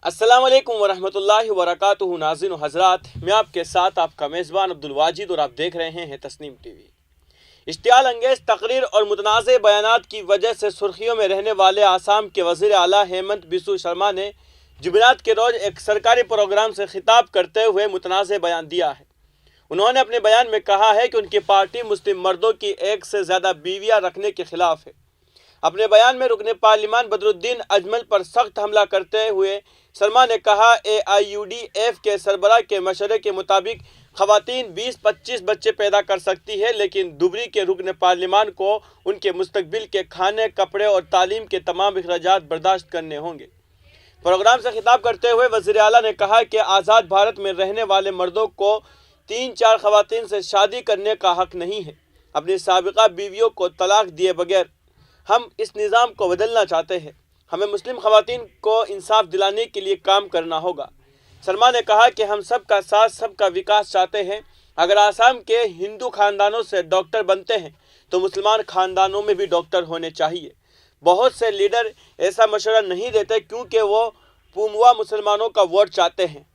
अस्सलाम वालेकुम वरहमतुल्लाहि वबरकातुहू। नाज़रीन व हज़रात, मैं आपके साथ आपका मेज़बान अब्दुल वाजिद और आप देख रहे हैं तस्नीम टीवी। इश्तियाल अंगेज़ तकरीर और मुतनाज़े बयानात की वजह से सुर्खियों में रहने वाले आसाम के वज़ीर आला हेमंत बिस्वा शर्मा ने जुमेरात के रोज़ एक सरकारी प्रोग्राम से खिताब करते हुए मुतनाज़े बयान दिया है। उन्होंने अपने बयान में कहा है कि उनकी पार्टी मुस्लिम मर्दों की एक से ज़्यादा बीवियाँ रखने के खिलाफ है। अपने बयान में रुकने पार्लिमान बदरुद्दीन अजमल पर सख्त हमला करते हुए शर्मा ने कहा, AIUDF के सरबराह के मशवरे के मुताबिक ख़वातीन 20-25 बच्चे पैदा कर सकती है, लेकिन दुबरी के रुकने पार्लिमान को उनके मुस्तकबिल के खाने, कपड़े और तालीम के तमाम अखराजात बर्दाश्त करने होंगे। प्रोग्राम से खिताब करते हुए वज़ीर आला ने कहा कि आज़ाद भारत में रहने वाले मर्दों को 3-4 ख़वातीन से शादी करने का हक़ नहीं है। अपनी साबिक़ा बीवियों को तलाक दिए बगैर हम इस निज़ाम को बदलना चाहते हैं। हमें मुस्लिम ख़वातीन को इंसाफ दिलाने के लिए काम करना होगा। शर्मा ने कहा कि हम सबका साथ, सबका विकास चाहते हैं। अगर आसाम के हिंदू ख़ानदानों से डॉक्टर बनते हैं तो मुसलमान ख़ानदानों में भी डॉक्टर होने चाहिए। बहुत से लीडर ऐसा मशवरा नहीं देते क्योंकि वो पूमुआ मुसलमानों का वोट चाहते हैं।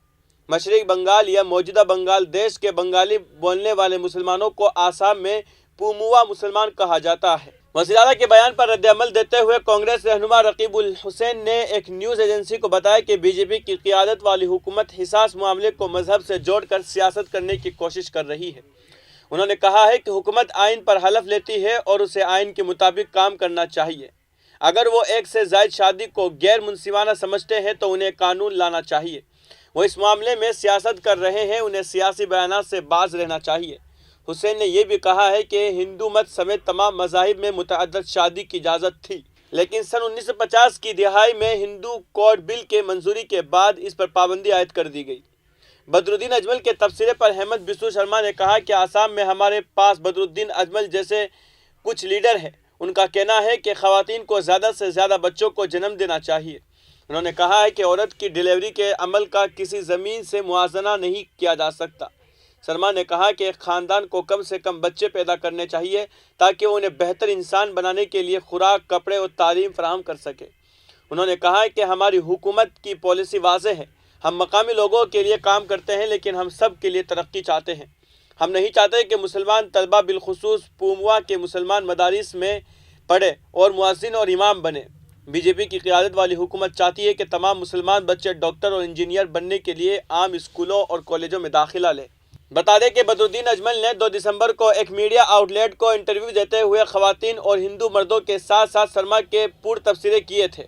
मशरक़ी बंगाल या मौजूदा बंगाल देश के बंगाली बोलने वाले मुसलमानों को आसाम में पूमुआ मुसलमान कहा जाता है। वज़ीर आला के बयान पर रद्द-ए-अमल देते हुए कांग्रेस रहनुमा रकीबुल हुसैन ने एक न्यूज़ एजेंसी को बताया कि बीजेपी की क़ियादत वाली हुकूमत हिसास मामले को मजहब से जोड़कर सियासत करने की कोशिश कर रही है। उन्होंने कहा है कि हुकूमत आइन पर हलफ लेती है और उसे आइन के मुताबिक काम करना चाहिए। अगर वो एक से ज़ायद शादी को गैर मुनसिफाना समझते हैं तो उन्हें कानून लाना चाहिए। वो इस मामले में सियासत कर रहे हैं, उन्हें सियासी बयानात से बाज रहना चाहिए। हुसैन ने यह भी कहा है कि हिंदू मत समेत तमाम मज़ाहिब में मुतअद्दिद शादी की इजाज़त थी, लेकिन सन 1950 की दिहाई में हिंदू कोड बिल के मंजूरी के बाद इस पर पाबंदी आयद कर दी गई। बदरुद्दीन अजमल के तबसरे पर हेमंत बिस्वा शर्मा ने कहा कि आसाम में हमारे पास बदरुद्दीन अजमल जैसे कुछ लीडर हैं। उनका कहना है कि ख़वातीन को ज़्यादा से ज़्यादा बच्चों को जन्म देना चाहिए। उन्होंने कहा है कि औरत की डिलीवरी के अमल का किसी ज़मीन से मुआवजा नहीं किया जा सकता। शर्मा ने कहा कि एक ख़ानदान को कम से कम बच्चे पैदा करने चाहिए ताकि वो उन्हें बेहतर इंसान बनाने के लिए खुराक, कपड़े और तालीम फराहम कर सके। उन्होंने कहा कि हमारी हुकूमत की पॉलिसी वाज़ेह है। हम मकामी लोगों के लिए काम करते हैं, लेकिन हम सब के लिए तरक्की चाहते हैं। हम नहीं चाहते कि मुसलमान तलबा बिलखुसूस पूमुआ के मुसलमान मदारिस में पढ़े और मुअज्जिन और इमाम बने। बीजेपी की क़ियादत वाली हुकूमत चाहती है कि तमाम मुसलमान बच्चे डॉक्टर और इंजीनियर बनने के लिए आम स्कूलों और कॉलेजों में दाखिला लें। बता दें कि बदरुद्दीन अजमल ने 2 दिसंबर को एक मीडिया आउटलेट को इंटरव्यू देते हुए ख़वातीन और हिंदू मर्दों के साथ साथ शर्मा के पूरे तबसरे किए थे।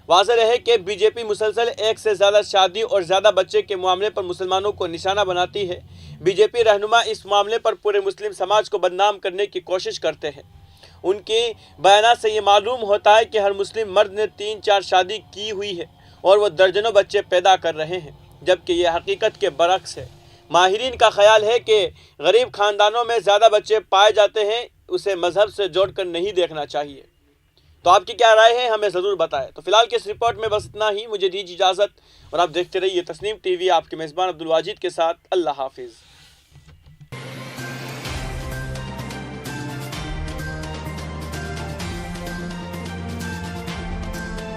वाज़ेह रहे कि बीजेपी मुसलसल एक से ज़्यादा शादी और ज़्यादा बच्चे के मामले पर मुसलमानों को निशाना बनाती है। बीजेपी रहनुमा इस मामले पर पूरे मुस्लिम समाज को बदनाम करने की कोशिश करते हैं। उनकी बयान से ये मालूम होता है कि हर मुस्लिम मर्द ने 3-4 शादी की हुई है और वह दर्जनों बच्चे पैदा कर रहे हैं, जबकि यह हकीकत के बरक्स है। माहिरीन का ख्याल है कि गरीब ख़ानदानों में ज़्यादा बच्चे पाए जाते हैं, उसे मज़हब से जोड़कर नहीं देखना चाहिए। तो आपकी क्या राय है, हमें ज़रूर बताएं। तो फिलहाल के इस रिपोर्ट में बस इतना ही। मुझे दीजिए इजाज़त और आप देखते रहिए तस्नीम टीवी, आपके मेज़बान अब्दुल वाजिद के साथ। अल्लाह हाफिज़।